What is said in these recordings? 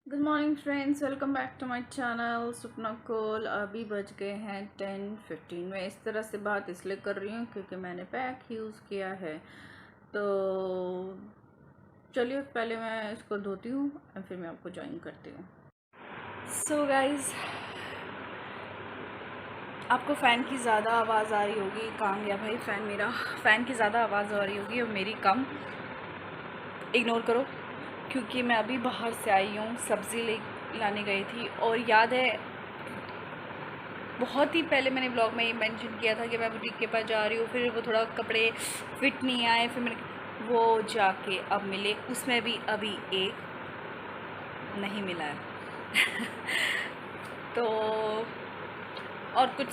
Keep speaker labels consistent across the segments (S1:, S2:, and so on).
S1: Good morning friends, welcome back to my channel Supna Kol. अभी बज गए हैं 10:15। मैं इस तरह से बात इसलिए कर रही हूँ क्योंकि मैंने पैक यूज़ किया है। तो चलिए पहले मैं इसको धोती हूँ और फिर मैं आपको ज्वाइन करती हूँ। सो गाइज, आपको फ़ैन की ज़्यादा आवाज़ आ रही होगी। काम या भाई फ़ैन की ज़्यादा आवाज़ आ रही होगी और मेरी कम। इग्नोर करो क्योंकि मैं अभी बाहर से आई हूँ, सब्ज़ी लाने गई थी। और याद है, बहुत ही पहले मैंने ब्लॉग में ये मेंशन किया था कि मैं बुटीक के पास जा रही हूँ, फिर वो थोड़ा कपड़े फिट नहीं आए, फिर मैंने वो जाके अब मिले, उसमें भी अभी एक नहीं मिला है। तो और कुछ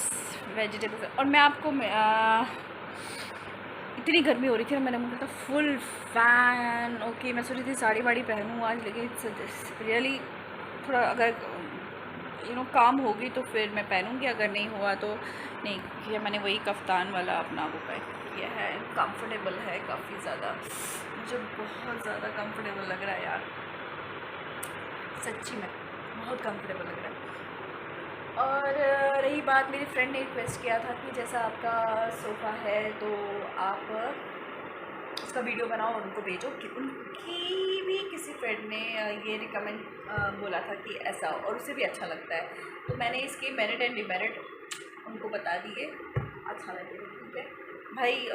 S1: वेजिटेबल्स। और मैं आपको इतनी गर्मी हो रही थी ना, मैंने मुझे फुल फैन। ओके, मैं सोच रही थी साड़ी वाड़ी पहनूँ आज, लेकिन इट्स रियली थोड़ा, अगर काम होगी तो फिर मैं पहनूँगी, अगर नहीं हुआ तो नहीं। किया मैंने वही कफ्तान वाला अपना वो पैक किया है। कंफर्टेबल है काफ़ी ज़्यादा, मुझे बहुत ज़्यादा कंफर्टेबल लग रहा है यार, सच्ची में बहुत कंफर्टेबल लग रहा है। और रही बात, मेरी फ्रेंड ने रिक्वेस्ट किया था कि जैसा आपका सोफ़ा है तो आप उसका वीडियो बनाओ और उनको भेजो, कि उनकी भी किसी फ्रेंड ने ये रिकमेंड बोला था कि ऐसा, और उसे भी अच्छा लगता है। तो मैंने इसके मेरिट एंड डिमेरिट उनको बता दिए, अच्छा लगेगा। ठीक है भाई,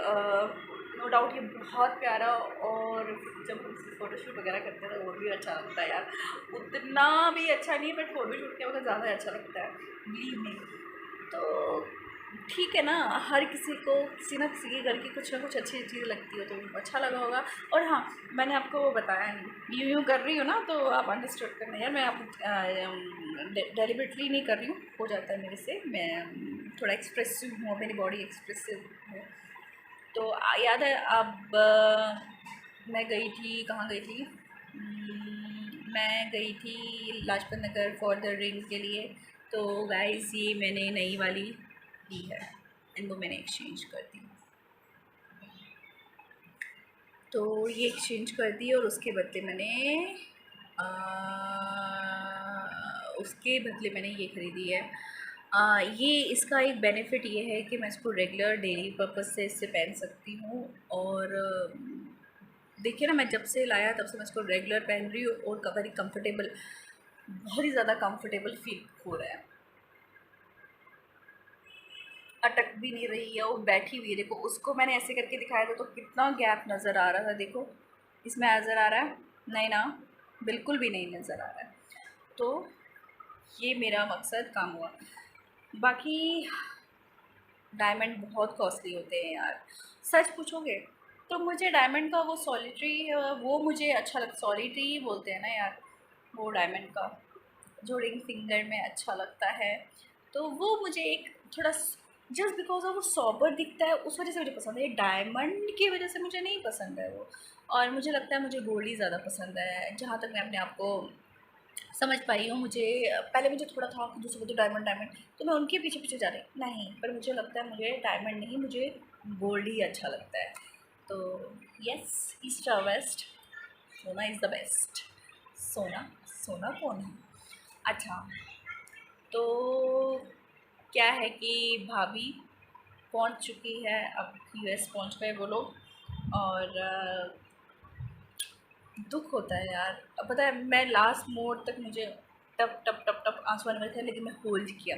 S1: नो डाउट ये बहुत प्यारा, और जब हम फ़ोटोशूट वगैरह करते हैं तो और भी अच्छा लगता है यार। उतना भी अच्छा नहीं है, बट फ़ोटोशूट के वक्त ज़्यादा अच्छा लगता है, बिलीव मी। तो ठीक है ना, हर किसी को किसी ना किसी के घर की कुछ ना कुछ अच्छी चीज़ लगती है, तो उनको अच्छा लगा होगा। और हाँ, मैंने आपको वो बताया नहीं, यूँ कर रही हूँ ना, तो आप अंडरस्टैंड करना यार, मैं आप डेलिबरेटली नहीं कर रही हूँ, हो जाता है मेरे से। मैं थोड़ा एक्सप्रेसिव हूँ, मेरी बॉडी एक्सप्रेसिव है। तो याद है अब मैं गई थी, कहाँ गई थी, मैं गई थी Lajpat Nagar for the ring के लिए। तो गाइस, ये मैंने नई वाली ली है, इनको मैंने एक्सचेंज कर दी। तो ये एक्सचेंज कर दी और उसके बदले मैंने ये ख़रीदी है। ये इसका एक बेनिफिट ये है कि मैं इसको रेगुलर डेली पर्पस से इससे पहन सकती हूँ। और देखिए ना, मैं जब से लाया तब से मैं इसको रेगुलर पहन रही हूँ और वेरी कंफर्टेबल, बहुत ही ज़्यादा कंफर्टेबल फील हो रहा है। अटक भी नहीं रही है, वो बैठी हुई है। देखो, उसको मैंने ऐसे करके दिखाया था तो कितना गैप नज़र आ रहा था, देखो इसमें नज़र आ रहा है? नहीं ना, बिल्कुल भी नहीं नज़र आ रहा है। तो ये मेरा मकसद काम हुआ। बाकी डायमंड बहुत कॉस्टली होते हैं यार, सच पूछोगे तो मुझे डायमंड का वो सॉलिटरी, वो मुझे अच्छा लगता, सॉलिटरी ही बोलते हैं ना यार, वो डायमंड का जो रिंग फिंगर में अच्छा लगता है। तो वो मुझे एक थोड़ा, जस्ट बिकॉज ऑफ वो सॉबर दिखता है, उस वजह से मुझे पसंद है। डायमंड की वजह से मुझे नहीं पसंद है वो। और मुझे लगता है मुझे गोल्ड ही ज़्यादा पसंद है, जहाँ तक मैं अपने आप को समझ पाई हूँ। मुझे पहले मुझे थोड़ा था कि दूसरे को तो डायमंड डायमंड, तो मैं उनके पीछे पीछे जा रही नहीं, पर मुझे लगता है मुझे डायमंड नहीं, मुझे गोल्ड ही अच्छा लगता है। तो यस, ईस्ट और वेस्ट, सोना इज़ द बेस्ट। सोना, सोना कौन है? अच्छा, तो क्या है कि भाभी पहुंच चुकी है, अब यूएस पहुंच गए वो लोग। और दुख होता है यार। अब पता है, मैं लास्ट मोड तक मुझे टप टप टप टप आंसू आने वाले थे, लेकिन मैं होल्ड किया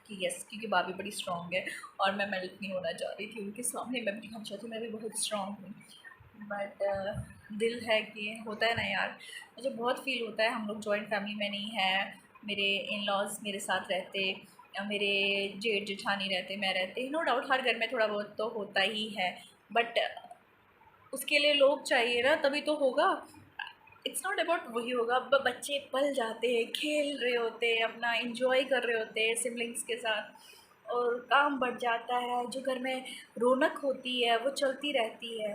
S1: कि यस, क्योंकि भाभी बड़ी स्ट्रॉन्ग है और मैं मेल्ट नहीं होना चाह रही थी उनके सामने। मैं भी दिखाना चाहती हूँ मैं भी बहुत स्ट्रॉन्ग हूँ, बट दिल है कि होता है ना यार। मुझे बहुत फील होता है, हम लोग जॉइंट फैमिली में नहीं हैं, मेरे इन लॉज मेरे साथ रहते, मेरे जेठ जेठानी रहते, मैं रहते। नो डाउट हर घर में थोड़ा बहुत तो होता ही है, बट उसके लिए लोग चाहिए ना, तभी तो होगा। इट्स नॉट अबाउट वही होगा, बच्चे पल जाते हैं, खेल रहे होते हैं, अपना इंजॉय कर रहे होते हैं सिबलिंग्स के साथ, और काम बढ़ जाता है। जो घर में रौनक होती है वो चलती रहती है।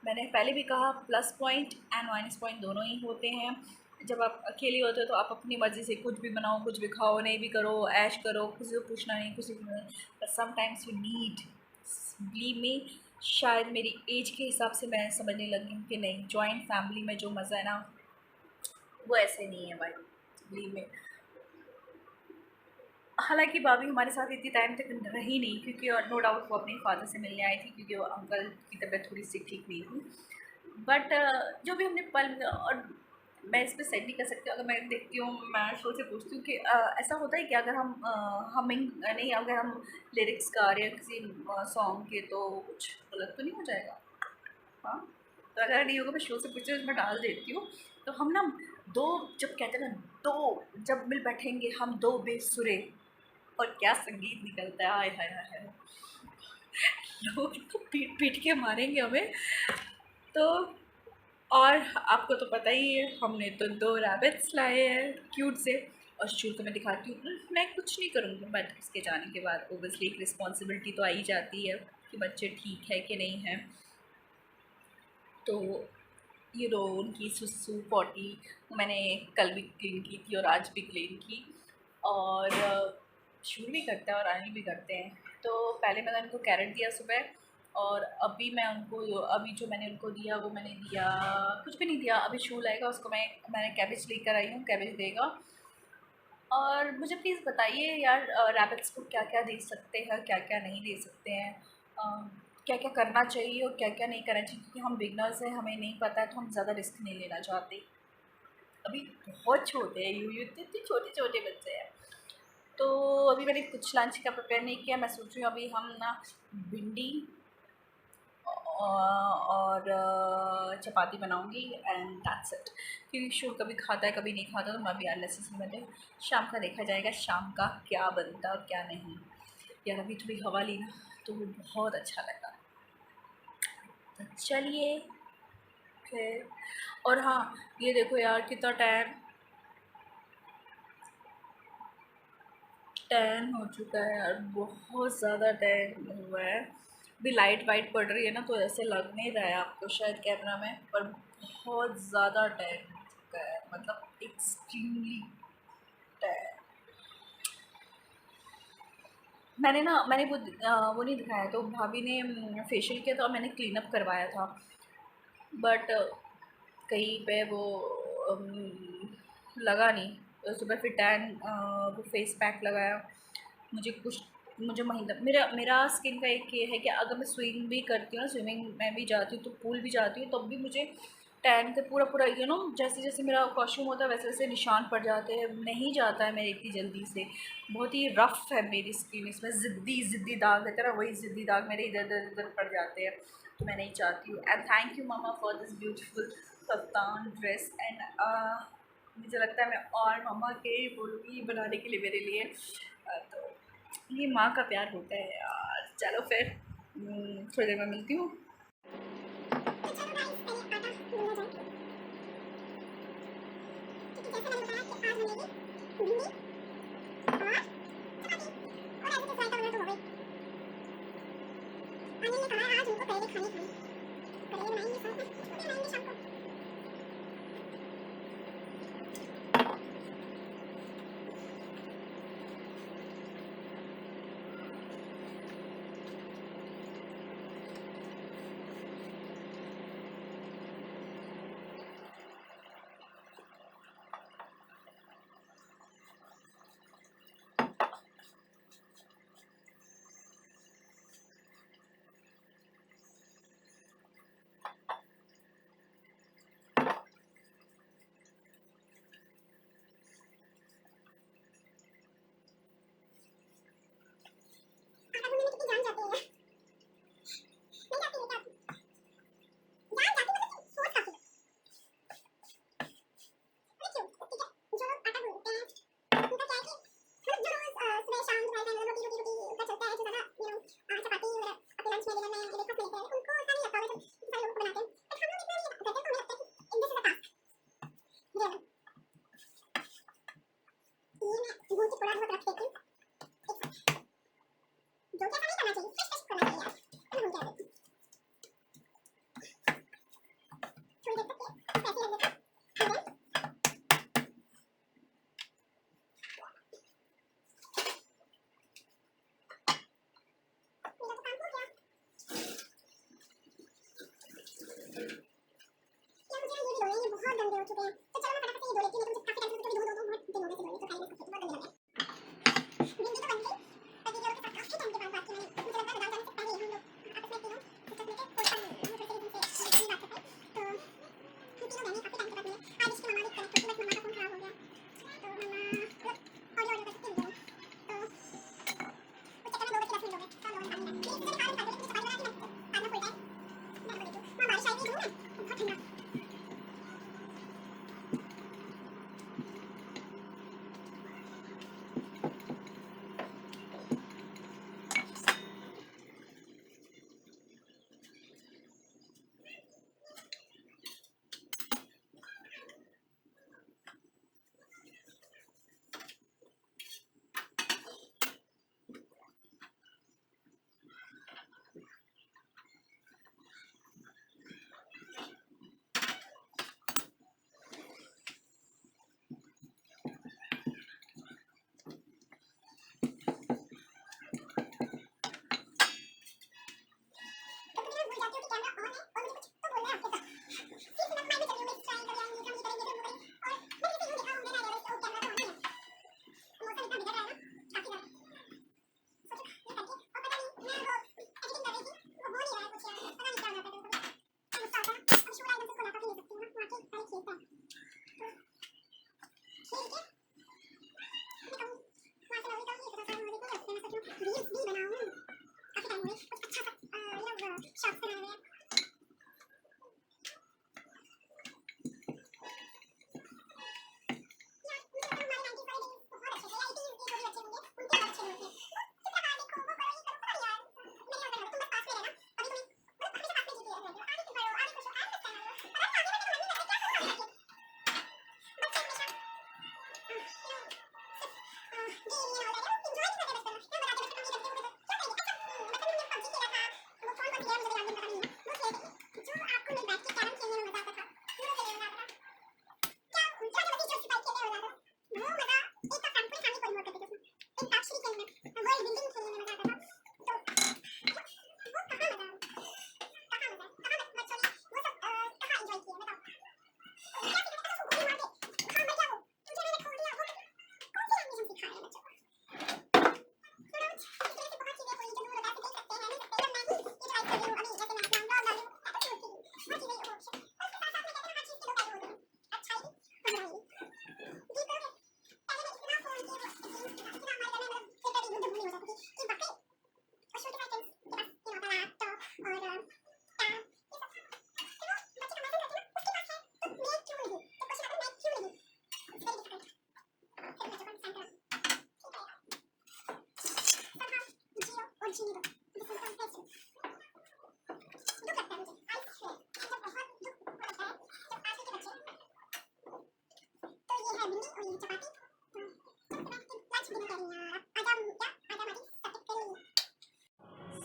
S1: मैंने पहले भी कहा, plus point and minus point दोनों ही होते हैं। जब आप अकेले होते हो तो आप अपनी मर्ज़ी से कुछ भी बनाओ, कुछ भी खाओ, नहीं भी करो, ऐश करो, किसी को पूछना नहीं, किसी को नहीं। But sometimes you need, believe me, शायद मेरी एज के हिसाब से मैं समझने लगी हूँ कि नहीं, जॉइंट फैमिली में जो मज़ा है ना, वो ऐसे नहीं है भाई। बिलीव में। हालांकि भाभी हमारे साथ इतनी टाइम तक रही नहीं, क्योंकि नो डाउट वो अपने फादर से मिलने आई थी, क्योंकि वो अंकल की तबीयत थोड़ी सी ठीक नहीं थी। बट जो भी हमने पल, और मैं इस पर सेट नहीं कर सकती, अगर मैं देखती हूँ, मैं शो से पूछती हूँ कि ऐसा होता है कि अगर हम हमिंग नहीं, अगर हम लिरिक्स गा रहे हैं किसी सॉन्ग के, तो कुछ गलत तो नहीं हो जाएगा? हाँ, तो अगर नहीं होगा मैं शो से पूछती हूँ, उसमें डाल देती हूँ। तो हम ना दो, जब कहते हैं ना दो, जब मिल बैठेंगे हम दो बेसुरे, और क्या संगीत निकलता है, हाय हाय हाय हाय। लोग तो पीट पीट के मारेंगे हमें। तो और आपको तो पता ही है, हमने तो 2 रैबिट्स लाए हैं क्यूट से, और शुरू तो मैं दिखाती हूँ, मैं कुछ नहीं करूँगी, बट इसके जाने के बाद ओबियसली एक रिस्पॉन्सिबिलिटी तो आ ही जाती है कि बच्चे ठीक है कि नहीं है। तो ये रो उनकी सुसु पॉटी मैंने कल भी क्लीन की थी और आज भी क्लीन की, और शुरू भी करते हैं और आनी भी करते हैं। तो पहले मैंने उनको कैरेट दिया सुबह, और अभी मैं उनको अभी जो मैंने उनको दिया वो मैंने दिया, कुछ भी नहीं दिया। अभी शू लाएगा उसको, मैंने कैबेज लेकर आई हूँ, कैबेज देगा। और मुझे प्लीज़ बताइए यार, रैबिट्स को क्या क्या दे सकते हैं, क्या क्या नहीं दे सकते हैं, क्या क्या करना चाहिए और क्या क्या नहीं करना चाहिए, क्योंकि हम बिगनर्स हैं, हमें नहीं पता है, तो हम ज़्यादा रिस्क नहीं लेना चाहते। अभी बहुत छोटे हैं, यूँ इतने छोटे छोटे बच्चे हैं। तो अभी मैंने कुछ लंच का प्रिपेयर नहीं किया, मैं सोच रही हूँ अभी हम ना भिंडी और चपाती बनाऊंगी, एंड दैट्स इट। क्योंकि शो कभी खाता है कभी नहीं खाता, तो मैं भी अननेसेसरी मैंने शाम का देखा जाएगा, शाम का क्या बनता और क्या नहीं। यार अभी थोड़ी हवा ली ना, तो वो बहुत अच्छा लगा। तो चलिए फिर। और हाँ, ये देखो यार कितना टैन हो चुका है यार, बहुत ज़्यादा टैन हुआ है। अभी लाइट वाइट पड़ रही है ना, तो ऐसे लग नहीं रहा है आपको शायद कैमरा में, पर बहुत ज़्यादा टैन हो चुका है, मतलब एक्सट्रीमली टैन। मैंने वो नहीं दिखाया, तो भाभी ने फेशियल किया था और मैंने क्लीन अप करवाया था, बट कहीं पे वो लगा नहीं। तो सुबह फिर वो फेस पैक लगाया। मुझे कुछ मुझे महीना मेरा स्किन का एक ये है कि अगर मैं स्विम भी करती हूँ ना, स्विमिंग में भी जाती हूँ, तो पूल भी जाती हूँ, तब भी मुझे टैन का पूरा पूरा जैसे जैसे मेरा कॉस्ट्यूम होता है वैसे वैसे निशान पड़ जाते हैं, नहीं जाता है मेरे इतनी जल्दी से। बहुत ही रफ़ है मेरी स्किन, इसमें ज़िद्दी ज़िद्दी दाग रहते हैं ना, वही ज़िद्दी दाग मेरे इधर इधर इधर पड़ जाते हैं, तो मैं नहीं चाहती हूँ। And thank you mama for this beautiful kaftan dress, and मुझे लगता है मैं और मम्मा के बोलूँगी बनाने के लिए मेरे लिए। तो ये माँ का प्यार होता है यार। चलो फिर थोड़ी देर में मिलती हूँ।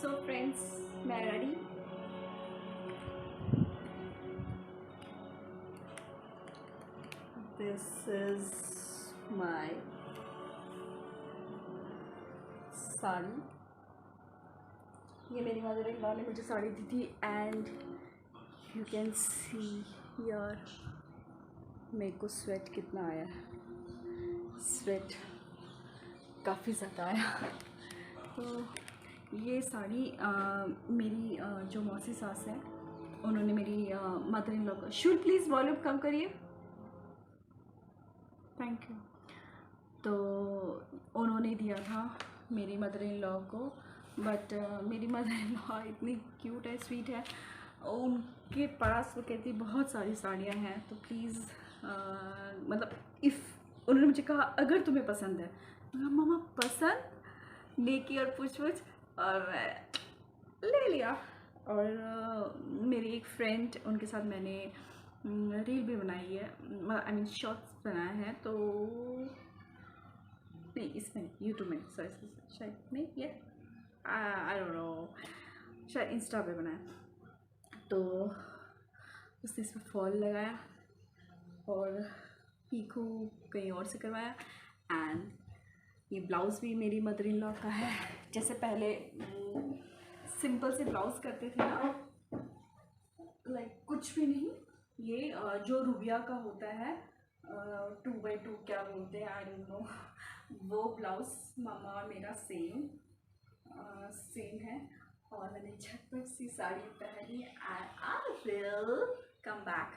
S1: So friends, मैं ready. This is my sari. ये मेरी मदर इन लॉ ने मुझे साड़ी दी थी एंड यू कैन सी यार मेरे को स्वेट कितना आया है. स्वेट काफ़ी ज़्यादा आया. तो ये साड़ी मेरी जो मौसी सास है उन्होंने मेरी मदर इन लॉ को. शुड प्लीज़ वॉल्यूम कम करिए. Thank you. तो उन्होंने दिया था मेरी मदर इन लॉ को. बट मेरी मदर इन लॉ इतनी क्यूट है, स्वीट है. उनके पास वो कहती बहुत सारी साड़ियाँ हैं तो प्लीज़ मतलब इफ़ उन्होंने मुझे कहा अगर तुम्हें पसंद है. मम्मा पसंद लेके और पूछ और ले लिया. और मेरी एक फ्रेंड उनके साथ मैंने रील भी बनाई है, आई मीन शॉर्ट्स बनाया है. तो नहीं इसमें यूट्यूब में शायद नहीं ये आई डोंट नो, शायद इंस्टा पे बनाया. तो उसने इस पर फॉल लगाया और पीकू कहीं और से करवाया. एंड ये ब्लाउज़ भी मेरी मदर इन लॉ का है. जैसे पहले सिंपल से ब्लाउज़ करते थे ना, लाइक कुछ भी नहीं. ये जो रूबिया का होता है 2x2 क्या बोलते हैं आई डोंट नो, वो ब्लाउज़ मामा मेरा सेम है. और मैंने झटपट सी साड़ी पहनी and I will come back.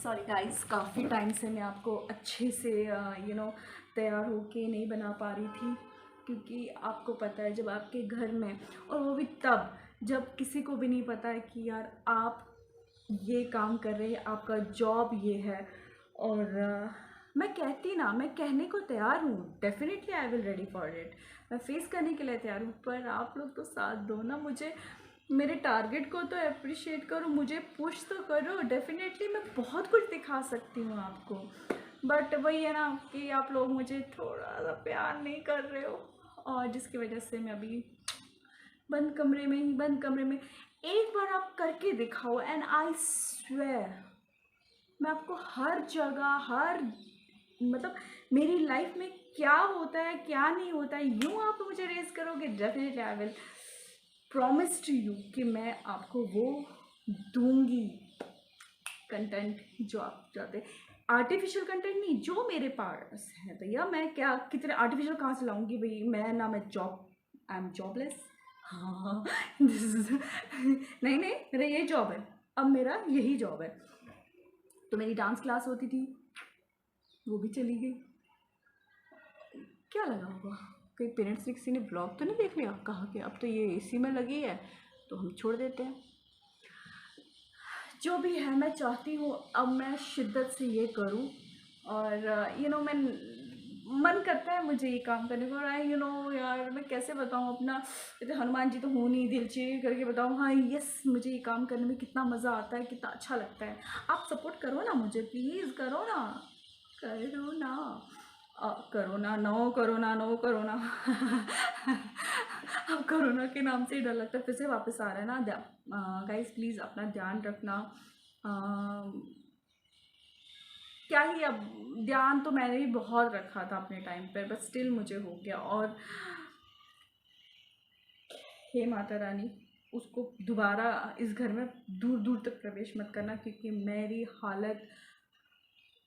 S1: Sorry guys, काफ़ी टाइम से मैं आपको अच्छे से तैयार होके नहीं बना पा रही थी, क्योंकि आपको पता है जब आपके घर में, और वो भी तब जब किसी को भी नहीं पता है कि यार आप ये काम कर रहे हैं, आपका जॉब ये है. और मैं कहने को तैयार हूँ. Definitely I will ready for it. मैं फेस करने के लिए तैयार हूँ. पर आप लोग तो साथ दो ना, मुझे मेरे टारगेट को तो अप्रिशिएट करो, मुझे पुश तो करो. डेफिनेटली मैं बहुत कुछ दिखा सकती हूँ आपको, बट वही है ना कि आप लोग मुझे थोड़ा सा प्यार नहीं कर रहे हो, और जिसकी वजह से मैं अभी बंद कमरे में एक बार आप करके दिखाओ एंड आई स्वेयर मैं आपको हर जगह मतलब मेरी लाइफ में क्या होता है क्या नहीं होता है यूँ आप मुझे रेस करोगे. Definitely I will promise to you कि मैं आपको वो दूंगी कंटेंट जो आप चाहते हैं. आर्टिफिशियल कंटेंट नहीं, जो मेरे पास है भैया. मैं क्या कितने आर्टिफिशियल कहाँ से लाऊंगी भाई. मैं आई एम जॉबलेस. हाँ नहीं मेरा ये जॉब है, अब मेरा यही जॉब है. तो मेरी डांस क्लास होती थी, वो भी चली गई. क्या लगा होगा, कहीं पेरेंट्स ने किसी ने ब्लॉग तो नहीं देख लिया, कहा कि अब तो ये एसी में लगी है तो हम छोड़ देते हैं। जो भी है, मैं चाहती हूँ अब मैं शिद्दत से ये करूँ, और मैं मन करता है मुझे ये काम करने को। और यार मैं कैसे बताऊँ अपना, जैसे हनुमान जी तो हूँ नहीं, दिल चीर करके बताऊँ हाँ यस, मुझे ये काम करने में कितना मज़ा आता है, कितना अच्छा लगता है। आप सपोर्ट करो ना मुझे, प्लीज़ करो ना, करो ना, करो ना, नो करो ना, नो करो ना। अब कोरोना के नाम से ही डर लगता है, फिर से वापस आ रहा है ना। गाइस प्लीज़ अपना ध्यान रखना। क्या ही, अब ध्यान तो मैंने भी बहुत रखा था अपने टाइम पर, बट स्टिल मुझे हो गया। और हे माता रानी, उसको दोबारा इस घर में दूर दूर तक प्रवेश मत करना, क्योंकि मेरी हालत,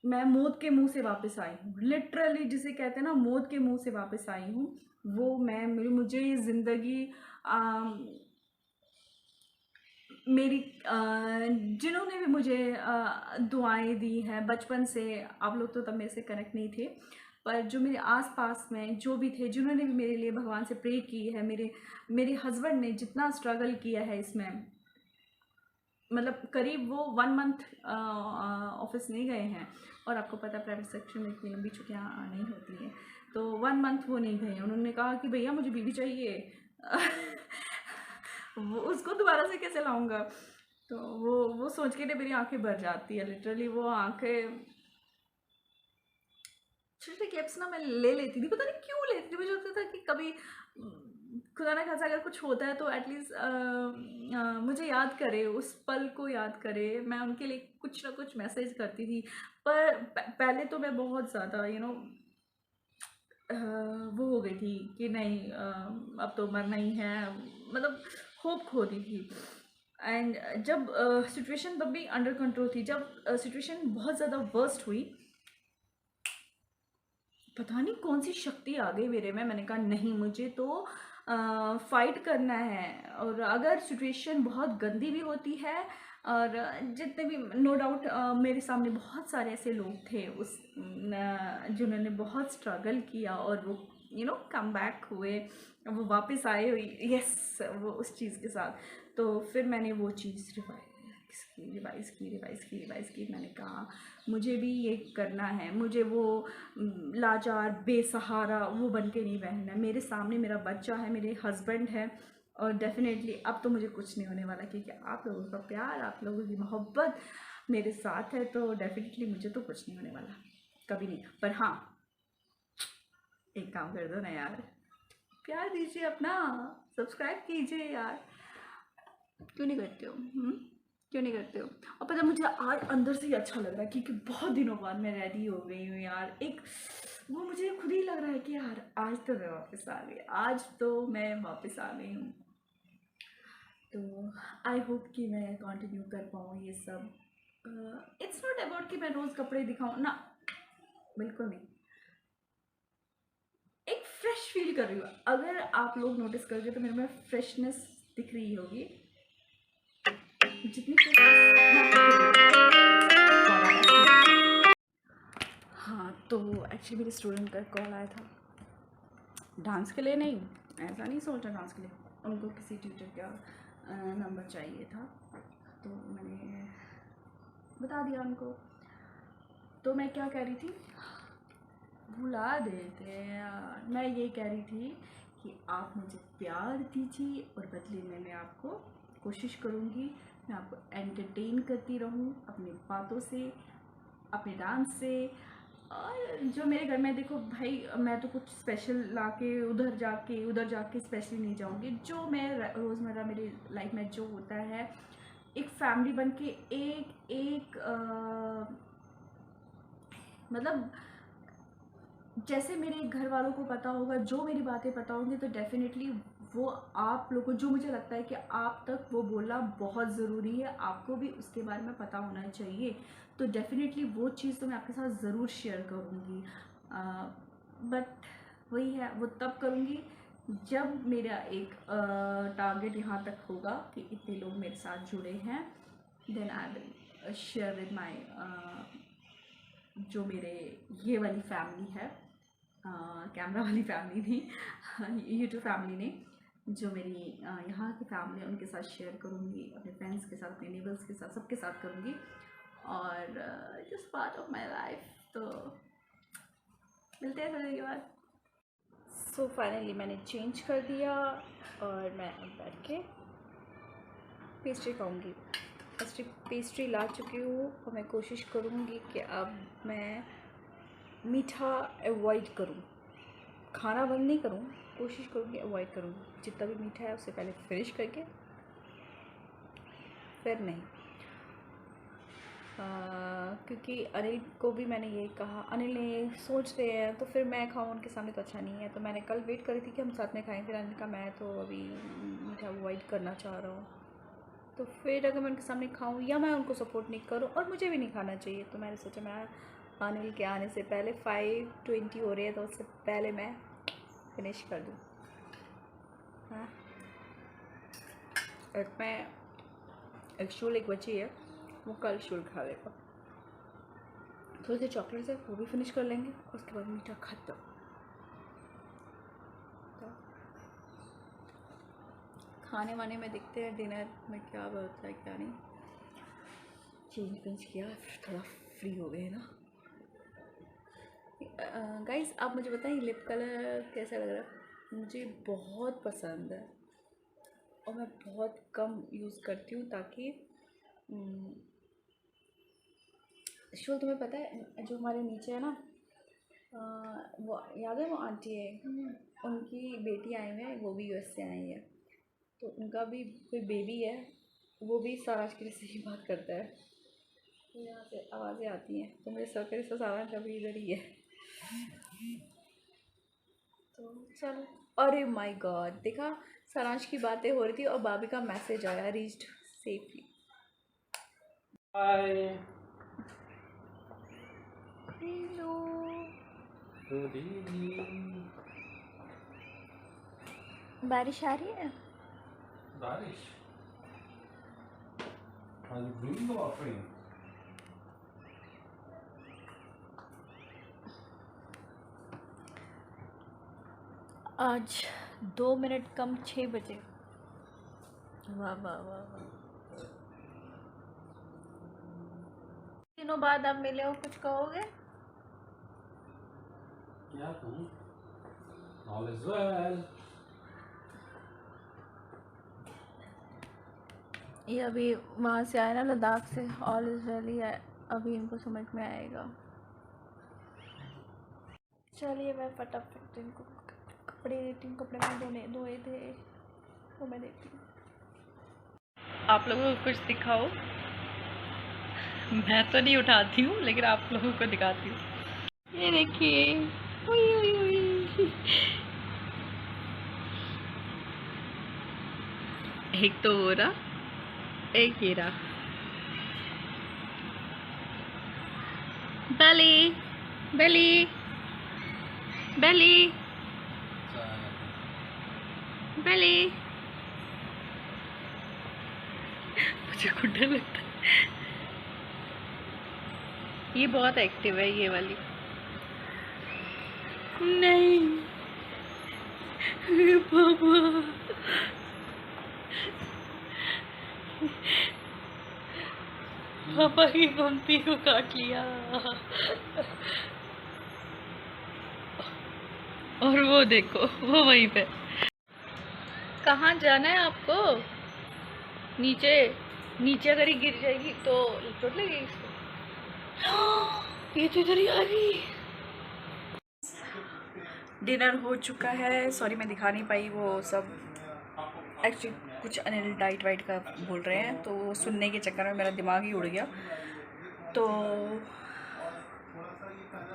S1: मैं मौत के मुंह से वापस आई हूँ, लिटरली जिसे कहते हैं ना मौत के मुंह से वापस आई हूँ। वो मुझे ये ज़िंदगी मेरी जिन्होंने भी मुझे दुआएं दी हैं बचपन से, आप लोग तो तब मेरे से कनेक्ट नहीं थे, पर जो मेरे आसपास में जो भी थे, जिन्होंने भी मेरे लिए भगवान से प्रे की है, मेरे हस्बैंड ने जितना स्ट्रगल किया है इसमें, मतलब करीब वो 1 मंथ ऑफिस नहीं गए हैं। और आपको पता है प्राइवेट सेक्टर में इतनी लंबी छुट्टियाँ नहीं होती हैं, तो 1 मंथ वो नहीं गए। उन्होंने कहा कि भैया मुझे बीवी चाहिए। वो उसको दोबारा से कैसे लाऊंगा, तो वो सोच के मेरी आंखें भर जाती है, लिटरली वो आंखें। छोटे कैप्स ना मैं ले लेती थी, पता नहीं क्यों लेती थी, मुझे लगता था कि कभी खुदा ना खासा अगर कुछ होता है तो एटलीस्ट मुझे याद करे, उस पल को याद करे, मैं उनके लिए कुछ ना कुछ मैसेज करती थी। पर पहले तो मैं बहुत ज़्यादा वो हो गई थी कि नहीं, अब तो मरना ही है, मतलब होप खो दी थी। एंड जब सिचुएशन तब भी अंडर कंट्रोल थी, जब सिचुएशन बहुत ज़्यादा वर्स्ट हुई, पता नहीं कौन सी शक्ति आ गई मेरे में, मैंने कहा नहीं मुझे तो फाइट करना है। और अगर सिचुएशन बहुत गंदी भी होती है, और जितने भी नो डाउट मेरे सामने बहुत सारे ऐसे लोग थे जिन्होंने बहुत स्ट्रगल किया, और वो कम बैक हुए, वो वापस आए हुए, यस वो उस चीज़ के साथ। तो फिर मैंने वो चीज़ रिवाइज़ की, मैंने कहा मुझे भी ये करना है, मुझे वो लाचार बेसहारा वो बन के नहीं रहना है। मेरे सामने मेरा बच्चा है, मेरे हस्बैंड है, और डेफिनेटली अब तो मुझे कुछ नहीं होने वाला, क्योंकि आप लोगों का प्यार, आप लोगों की मोहब्बत मेरे साथ है, तो डेफिनेटली मुझे तो कुछ नहीं होने वाला, कभी नहीं। पर हाँ, एक काम कर दो ना यार, प्यार दीजिए अपना, सब्सक्राइब कीजिए यार, क्यों नहीं करते हो? क्यों नहीं करते हो? और पता है मुझे आज अंदर से ही अच्छा लग रहा है, क्योंकि बहुत दिनों बाद मैं रेडी हो गई हूँ यार। एक वो मुझे खुद ही लग रहा है कि यार आज तो मैं वापस आ गई, आज तो मैं वापस आ गई हूँ। तो आई होप कि मैं कंटिन्यू कर पाऊँ ये सब। इट्स नॉट अबाउट कि मैं रोज़ कपड़े दिखाऊँ ना, बिल्कुल नहीं। एक फ्रेश फील कर रही हूँ, अगर आप लोग नोटिस करोगे तो मेरे में फ्रेशनेस दिख रही होगी, जितनी हाँ। तो एक्चुअली मेरे स्टूडेंट का कॉल आया था, डांस के लिए नहीं, ऐसा नहीं सोचा डांस के लिए, उनको किसी ट्यूटर का नंबर चाहिए था, तो मैंने बता दिया उनको। तो मैं क्या कह रही थी, भुला देते यार, मैं ये कह रही थी कि आप मुझे प्यार दीजिए, और बदले में मैं आपको कोशिश करूँगी, मैं आपको एंटरटेन करती रहूँ अपनी बातों से, अपने डांस से। और जो मेरे घर में देखो भाई, मैं तो कुछ स्पेशल ला के उधर जाके स्पेशली नहीं जाऊँगी, जो मैं रोज़मर्रा मेरी लाइफ में जो होता है, एक फैमिली बन के एक मतलब जैसे मेरे घर वालों को पता होगा, जो मेरी बातें पता होंगी, तो डेफिनेटली वो आप लोगों को, जो मुझे लगता है कि आप तक वो बोलना बहुत ज़रूरी है, आपको भी उसके बारे में पता होना चाहिए, तो डेफिनेटली वो चीज़ तो मैं आपके साथ ज़रूर शेयर करूँगी। बट वही है, वो तब करूँगी जब मेरा एक टारगेट यहाँ तक होगा कि इतने लोग मेरे साथ जुड़े हैं, then I will share with my जो मेरे ये वाली फैमिली है,
S2: कैमरा वाली फैमिली ने, यूट्यूब फैमिली ने, जो मेरी यहाँ की फैमिली है उनके साथ शेयर करूँगी, अपने फ्रेंड्स के साथ, अपने नेबर्स के साथ, सबके साथ करूँगी। और just part of my life. तो मिलते हैं थोड़ी देर के बाद। सो फाइनली मैंने चेंज कर दिया और मैं अब बैठ के पेस्ट्री खाऊंगी। पेस्ट्री ला चुकी हूँ और मैं कोशिश करूँगी कि अब मैं मीठा अवॉइड करूँ, खाना बंद नहीं करूँ, कोशिश करूँगी अवॉइड करूँ। जितना भी मीठा है उससे पहले फिनिश करके फिर नहीं। क्योंकि अनिल को भी मैंने यही कहा, अनिल ने ये सोच रहे हैं तो फिर मैं खाऊँ उनके सामने तो अच्छा नहीं है। तो मैंने कल वेट करी थी कि हम साथ में खाएं, फिर अनिल का मैं तो अभी मीठा अवॉइड करना चाह रहा हूँ। तो फिर अगर मैं उनके सामने खाऊँ या मैं उनको सपोर्ट नहीं करूँ, और मुझे भी नहीं खाना चाहिए, तो मैंने सोचा मैं अनिल के आने से पहले 5:20 हो रही है तो उससे पहले मैं फिनिश कर दूँ। हाँ, और मैं एक शूल एक बची है, वो कल शूल खा लेगा। थोड़ी सी चॉकलेट्स है वो भी फिनिश कर लेंगे, उसके बाद मीठा खत्म। तो खाने वाने में देखते हैं डिनर में क्या होता है क्या नहीं। चेंज किया फिर थोड़ा फ्री हो गए ना। गाइस आप मुझे बताएं लिप कलर कैसा लग रहा है? मुझे बहुत पसंद है और मैं बहुत कम यूज़ करती हूँ, ताकि शोल तुम्हें पता है जो हमारे नीचे है ना, वो याद है वो आंटी है, उनकी बेटी आई हुई है, वो भी यूएस से आई है, तो उनका भी कोई बेबी है, वो भी सारांश की जैसे ही बात करता है। तो यहाँ से आवाज़ें आती हैं, तो मेरे सरकारी से सारांश अभी इधर ही है। तो चलो, अरे माय गॉड, देखा सारांश की बातें हो रही थी और भाभी का मैसेज आया, रीच्ड सेफली।
S3: हाय,
S2: हेलो,
S3: गुड इवनिंग।
S2: बारिश आ रही है?
S3: बारिश? Are you doing or offering?
S2: आज 2 मिनट कम 6 बजे। वाह वाह वाह वाह। दिनों बाद आप मिले हो, कुछ कहोगे?
S3: क्या कहूँ? All is well.
S2: ये अभी वहाँ से आए ना लद्दाख से, ऑल इज वेल ही है, अभी इनको समझ में आएगा। चलिए मैं फटाफट इनको कपड़े देती हूँ, कपड़े में धोए थे तो मैं देती हूँ। आप लोगों को कुछ दिखाओ, मैं तो नहीं उठाती हूँ लेकिन आप लोगों को दिखाती हूँ। ये देखिए, उई उई उई। एक तो वो रहा, एक ये रहा। बेली बेली बेली बेली। मुझे खुद डर लगता है, ये बहुत एक्टिव है ये वाली। नहीं पापा, पापा की गमती को काट लिया। और वो देखो वो वहीं पे। कहाँ जाना है आपको? नीचे, नीचे अगर ही गिर जाएगी तो चोट लगेगी इसको। ये तो इधर ही आ रही। डिनर हो चुका है, सॉरी मैं दिखा नहीं पाई, वो सब एक्चुअली कुछ अनिल डाइट वाइट का बोल रहे हैं तो वो सुनने के चक्कर में मेरा दिमाग ही उड़ गया। तो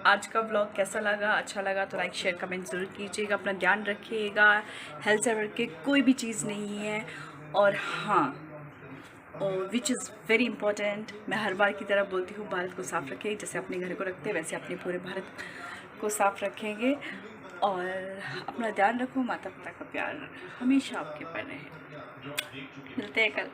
S2: आज का व्लॉग कैसा लगा? अच्छा लगा तो लाइक शेयर कमेंट ज़रूर कीजिएगा। अपना ध्यान रखिएगा, हेल्थ से बढ़ के कोई भी चीज़ नहीं है। और हाँ, और विच इज़ वेरी इंपॉर्टेंट, मैं हर बार की तरह बोलती हूँ, भारत को साफ़ रखें, जैसे अपने घर को रखते हैं वैसे अपने पूरे भारत को साफ़ रखेंगे। और अपना ध्यान रखो, माता पिता का प्यार हमेशा आपके पर रहे। मिलते हैं कल।